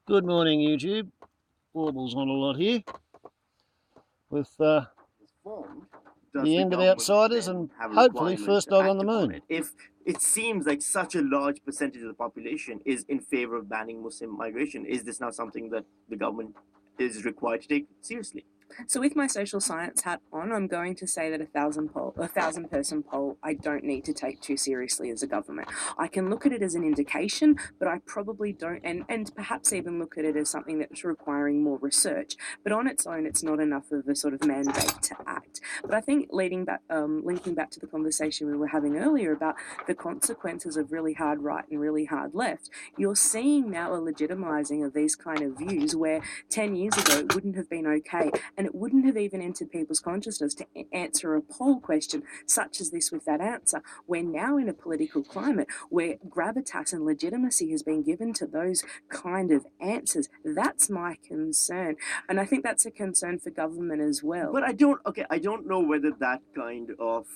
Good morning, YouTube. Warble's on a lot here with the end of Outsiders and hopefully first dog on the moon. If it seems like such a large percentage of the population is in favor of banning Muslim migration, is this now something that the government is required to take seriously? So with my social science hat on, I'm going to say that a 1,000-person poll, I don't need to take too seriously as a government. I can look at it as an indication, but I probably don't, and perhaps even look at it as something that's requiring more research. But on its own, it's not enough of a sort of mandate to act. But I think linking back to the conversation we were having earlier about the consequences of really hard right and really hard left, you're seeing now a legitimizing of these kind of views where 10 years ago it wouldn't have been okay. And it wouldn't have even entered people's consciousness to answer a poll question such as this with that answer. We're now in a political climate where gravitas and legitimacy has been given to those kind of answers. That's my concern. And I think that's a concern for government as well. But I don't know whether that kind of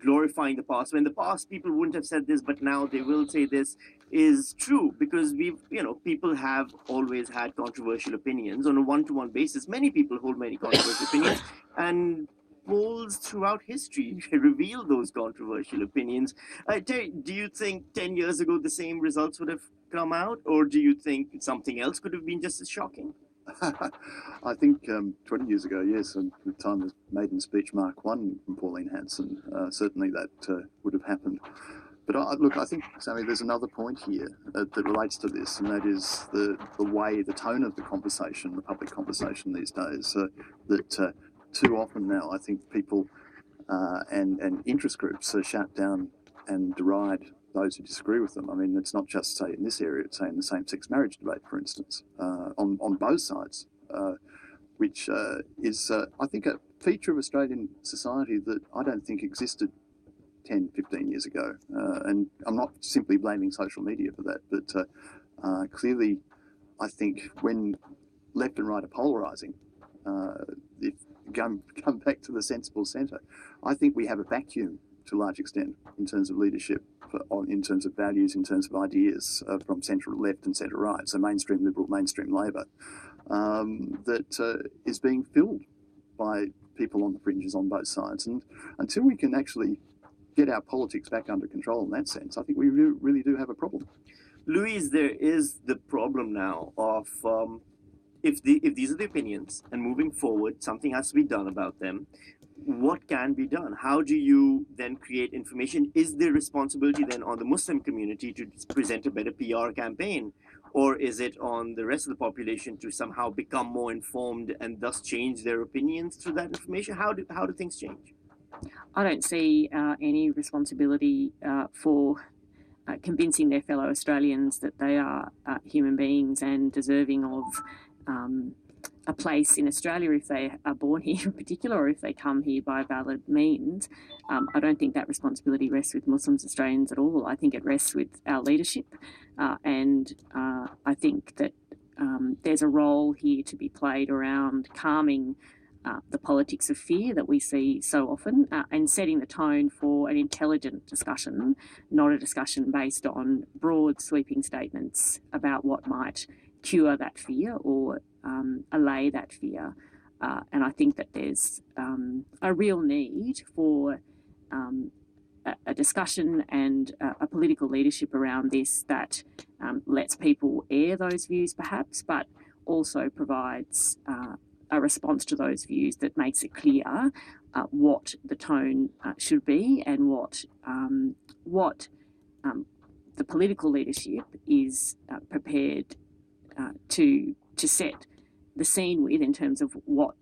glorifying the past, when the past people wouldn't have said this, but now they will say this, is true, because people have always had controversial opinions on a one-to-one basis. Many people hold many controversial opinions, and polls throughout history reveal those controversial opinions. Terry, do you think 10 years ago the same results would have come out, or do you think something else could have been just as shocking? I think 20 years ago, yes, and the time of maiden speech Mark 1 from Pauline Hanson, certainly that would have happened. But look, I think, Sammy, there's another point here that relates to this, and that is the way, the tone of the conversation, the public conversation these days, that too often now I think people and interest groups shut down and deride those who disagree with them. I mean, it's not just, say, in this area, it's, say, in the same-sex marriage debate, for instance, on both sides, which is, I think, a feature of Australian society that I don't think existed 10, 15 years ago. And I'm not simply blaming social media for that, but clearly, I think when left and right are polarising, if come back to the sensible centre, I think we have a vacuum to a large extent in terms of leadership, in terms of values, in terms of ideas from centre left and centre right, so mainstream Liberal, mainstream Labor, that is being filled by people on the fringes on both sides. And until we can actually get our politics back under control in that sense, I think we really do have a problem. Louise, there is the problem now of if these are the opinions and moving forward, something has to be done about them. What can be done? How do you then create information? Is there responsibility then on the Muslim community to present a better PR campaign? Or is it on the rest of the population to somehow become more informed and thus change their opinions through that information? How do things change? I don't see any responsibility for convincing their fellow Australians that they are human beings and deserving of a place in Australia if they are born here in particular, or if they come here by valid means. I don't think that responsibility rests with Muslims Australians at all. I think it rests with our leadership, and I think that there's a role here to be played around calming the politics of fear that we see so often, and setting the tone for an intelligent discussion, not a discussion based on broad sweeping statements about what might cure that fear or allay that fear. And I think that there's a real need for a discussion and a political leadership around this that lets people air those views perhaps, but also provides a response to those views that makes it clear what the tone should be and what the political leadership is prepared to set the scene with in terms of what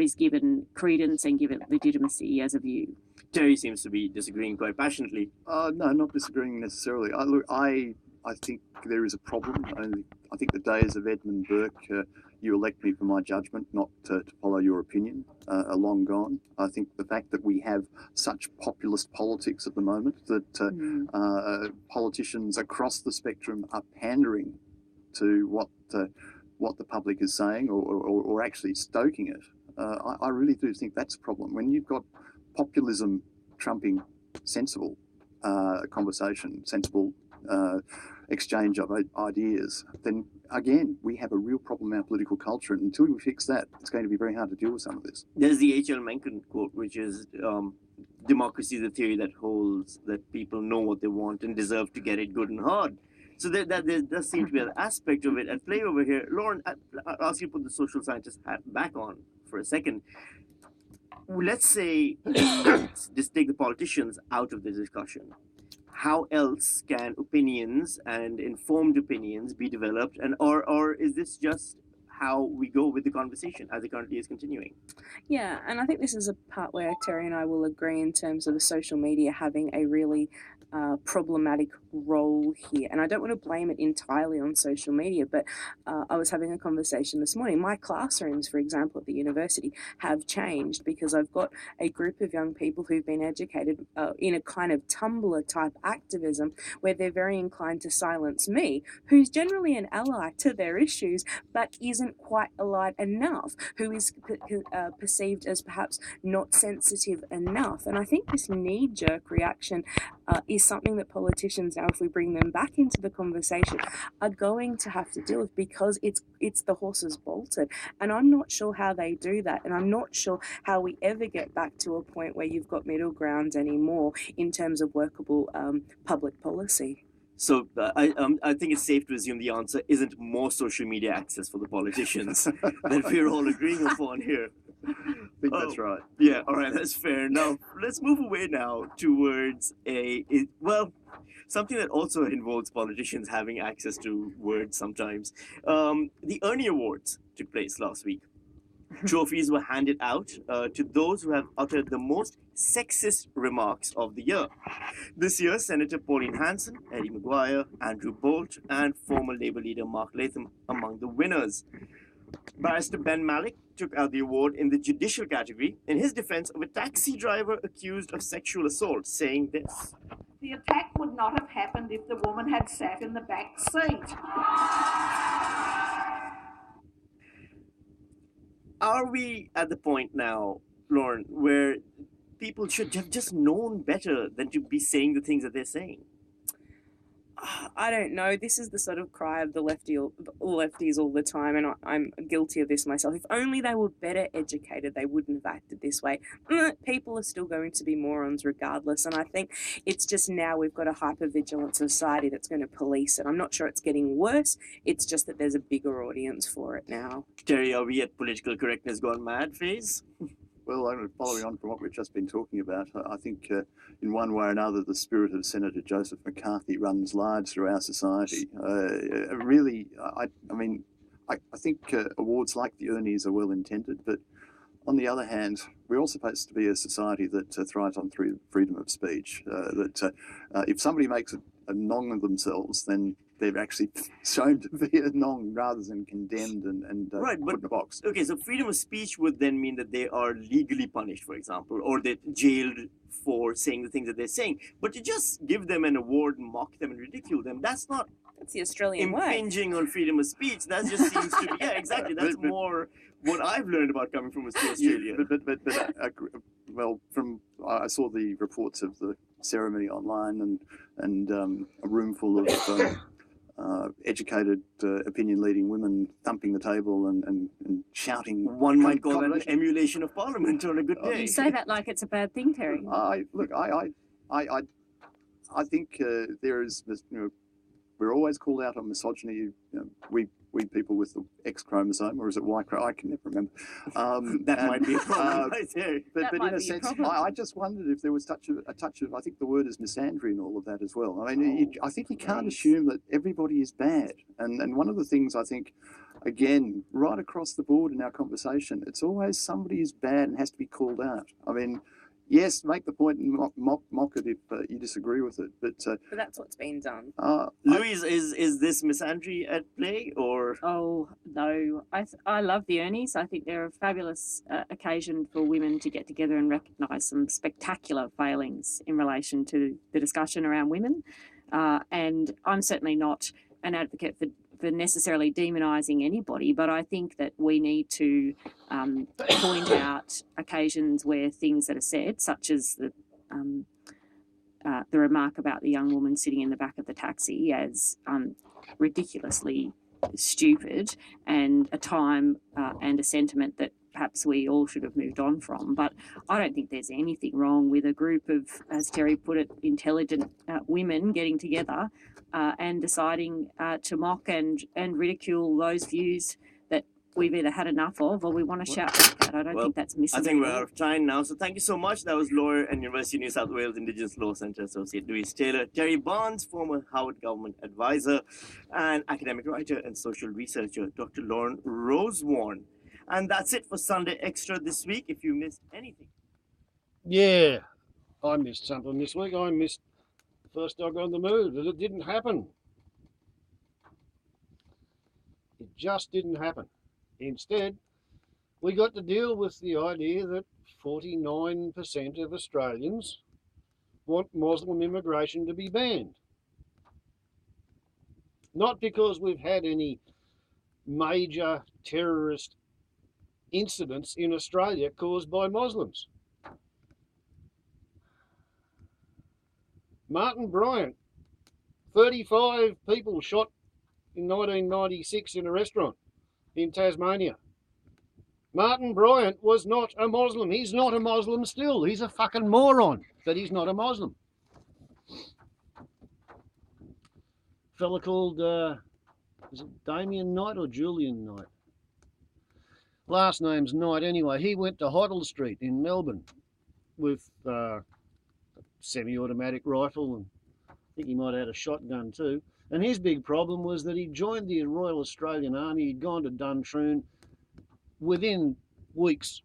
is given credence and given legitimacy as a view. Terry seems to be disagreeing quite passionately. No, not disagreeing necessarily. I think there is a problem. I think the days of Edmund Burke, you elect me for my judgment, not to follow your opinion, are long gone. I think the fact that we have such populist politics at the moment, that politicians across the spectrum are pandering to what the public is saying or actually stoking it, I really do think that's a problem. When you've got populism trumping sensible conversation, sensible exchange of ideas, then again, we have a real problem in our political culture. And until we fix that, it's going to be very hard to deal with some of this. There's the H.L. Mencken quote, which is democracy is a theory that holds that people know what they want and deserve to get it good and hard. So there does seem to be an aspect of it at play over here. Lauren, I'll ask you to put the social scientist hat back on for a second. Let's say, just take the politicians out of the discussion. How else can opinions and informed opinions be developed, and or is this just how we go with the conversation as it currently is continuing? Yeah, and I think this is a part where Terry and I will agree in terms of the social media having a really problematic role here. And I don't want to blame it entirely on social media, but I was having a conversation this morning. My classrooms, for example, at the university have changed because I've got a group of young people who've been educated in a kind of Tumblr type activism where they're very inclined to silence me, who's generally an ally to their issues, but isn't quite allied enough, who is perceived as perhaps not sensitive enough. And I think this knee-jerk reaction is something that politicians now, if we bring them back into the conversation, are going to have to deal with, because it's the horses bolted. And I'm not sure how they do that, and I'm not sure how we ever get back to a point where you've got middle grounds anymore in terms of workable public policy. So I think it's safe to assume the answer isn't more social media access for the politicians that we're all agreeing upon here. I think that's right. Yeah, all right, that's fair. Now, let's move away now towards something that also involves politicians having access to words sometimes. The Ernie Awards took place last week. Trophies were handed out to those who have uttered the most sexist remarks of the year. This year, Senator Pauline Hanson, Eddie Maguire, Andrew Bolt, and former Labour leader Mark Latham among the winners. Barrister Ben Malik took out the award in the judicial category in his defense of a taxi driver accused of sexual assault, saying this: "The attack would not have happened if the woman had sat in the back seat." Are we at the point now, Lauren, where people should have just known better than to be saying the things that they're saying? I don't know. This is the sort of cry of the lefties all the time, and I'm guilty of this myself. If only they were better educated, they wouldn't have acted this way. People are still going to be morons regardless, and I think it's just now we've got a hyper-vigilant society that's going to police it. I'm not sure it's getting worse. It's just that there's a bigger audience for it now. Terry, are we at political correctness gone mad phase? Well, following on from what we've just been talking about, I think in one way or another, the spirit of Senator Joseph McCarthy runs large through our society. Really, I think awards like the Ernies are well intended, but on the other hand, we're all supposed to be a society that thrives on freedom of speech. If somebody makes a nong of themselves, then they've actually shown to be a nong rather than condemned and right, put in a box. Okay, so freedom of speech would then mean that they are legally punished, for example, or they're jailed for saying the things that they're saying. But to just give them an award and mock them and ridicule them, that's not the Australian way. Impinging on freedom of speech. That just seems to be, yeah, exactly. That's more what I've learned about coming from Australia. Well, I saw the reports of the ceremony online and a room full of educated, opinion-leading women thumping the table and shouting. One might call that an emulation of Parliament on a good day. You say that like it's a bad thing, Terry. I think there is this. We're always called out on misogyny. We people with the X chromosome, or is it Y chromosome? I can never remember. That might be a problem right there. But in a sense, I just wondered if there was a touch of, I think the word is misandry and all of that as well. I mean, I think you can't assume that everybody is bad. And one of the things I think, again, right across the board in our conversation, it's always somebody is bad and has to be called out. I mean, yes, make the point and mock it if you disagree with it, but that's what's been done. Louise, is this misandry at play, or? Oh no, I love the Ernies. I think they're a fabulous occasion for women to get together and recognise some spectacular failings in relation to the discussion around women. And I'm certainly not an advocate for necessarily demonising anybody, but I think that we need to point out occasions where things that are said, such as the the remark about the young woman sitting in the back of the taxi as ridiculously stupid and a time and a sentiment that perhaps we all should have moved on from. But I don't think there's anything wrong with a group of, as Terry put it, intelligent women getting together and deciding to mock and ridicule those views that we've either had enough of or we want to shout back at. I don't think that's missing. I think we're out of time now, so thank you so much. That was lawyer and University of New South Wales Indigenous Law Centre Associate Louise Taylor, Terry Barnes, former Howard Government advisor and academic writer and social researcher, Dr. Lauren Rosewarne. And that's it for Sunday Extra this week. If you missed anything. Yeah, I missed something this week. I missed First Dog on the Move. It didn't happen. It just didn't happen. Instead, we got to deal with the idea that 49% of Australians want Muslim immigration to be banned. Not because we've had any major terrorist incidents in Australia caused by Muslims. Martin Bryant, 35 people shot in 1996 in a restaurant in Tasmania. Martin Bryant was not a Muslim. He's not a Muslim still. He's a fucking moron, but he's not a Muslim. A fella called, is it Damien Knight or Julian Knight? Last name's Knight anyway. He went to Hoddle Street in Melbourne with a semi-automatic rifle, and I think he might have had a shotgun too. And his big problem was that he joined the Royal Australian Army. He'd gone to Duntroon. Within weeks,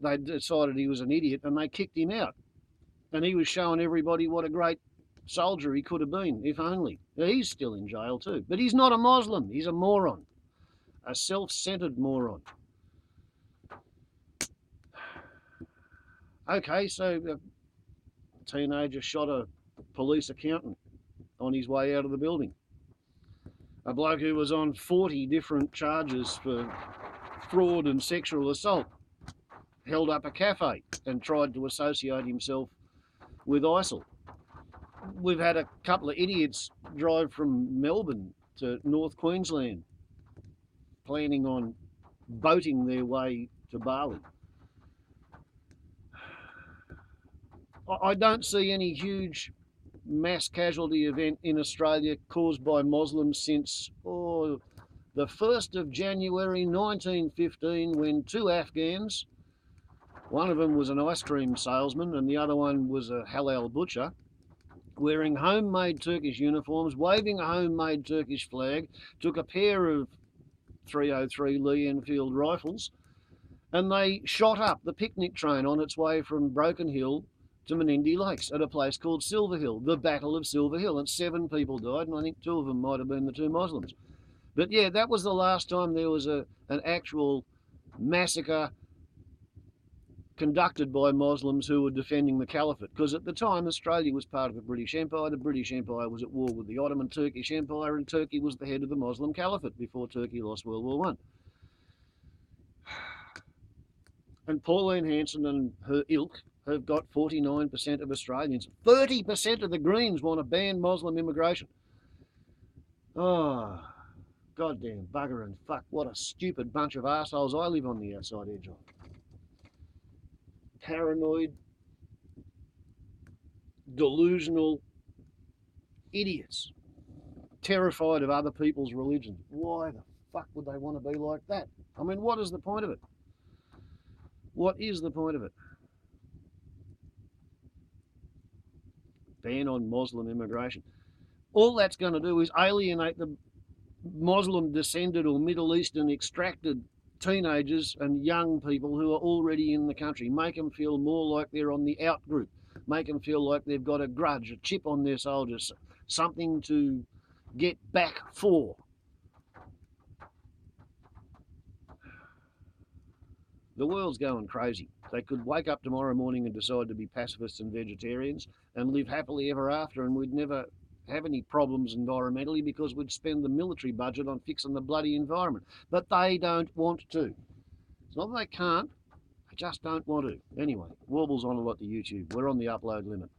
they decided he was an idiot and they kicked him out. And he was showing everybody what a great soldier he could have been, if only. He's still in jail too. But he's not a Muslim. He's a moron. A self-centered moron. Okay, so a teenager shot a police accountant on his way out of the building. A bloke who was on 40 different charges for fraud and sexual assault held up a cafe and tried to associate himself with ISIL. We've had a couple of idiots drive from Melbourne to North Queensland planning on boating their way to Bali. I don't see any huge mass casualty event in Australia caused by Muslims since the 1st of January 1915, when two Afghans, one of them was an ice cream salesman and the other one was a halal butcher, wearing homemade Turkish uniforms, waving a homemade Turkish flag, took a pair of 303 Lee Enfield rifles, and they shot up the picnic train on its way from Broken Hill to Menindee Lakes at a place called Silver Hill, the Battle of Silver Hill, and 7 people died, and I think 2 of them might have been the 2 Muslims. But yeah, that was the last time there was an actual massacre conducted by Muslims who were defending the caliphate, because at the time Australia was part of the British Empire. The British Empire was at war with the Ottoman Turkish Empire, and Turkey was the head of the Muslim caliphate before Turkey lost World War I. And Pauline Hanson and her ilk have got 49% of Australians. 30% of the Greens want to ban Muslim immigration. Oh, goddamn bugger and fuck. What a stupid bunch of assholes I live on the outside edge of. Paranoid, delusional idiots. Terrified of other people's religions. Why the fuck would they want to be like that? I mean, what is the point of it? What is the point of it? Ban on Muslim immigration. All that's going to do is alienate the Muslim descended or Middle Eastern extracted teenagers and young people who are already in the country. Make them feel more like they're on the out group. Make them feel like they've got a grudge, a chip on their shoulders, something to get back for. The world's going crazy. They could wake up tomorrow morning and decide to be pacifists and vegetarians and live happily ever after, and we'd never have any problems environmentally because we'd spend the military budget on fixing the bloody environment. But they don't want to. It's not that they can't, they just don't want to. Anyway, Warble's on a lot to YouTube. We're on the upload limit.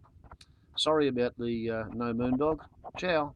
Sorry about the no Moondog. Ciao.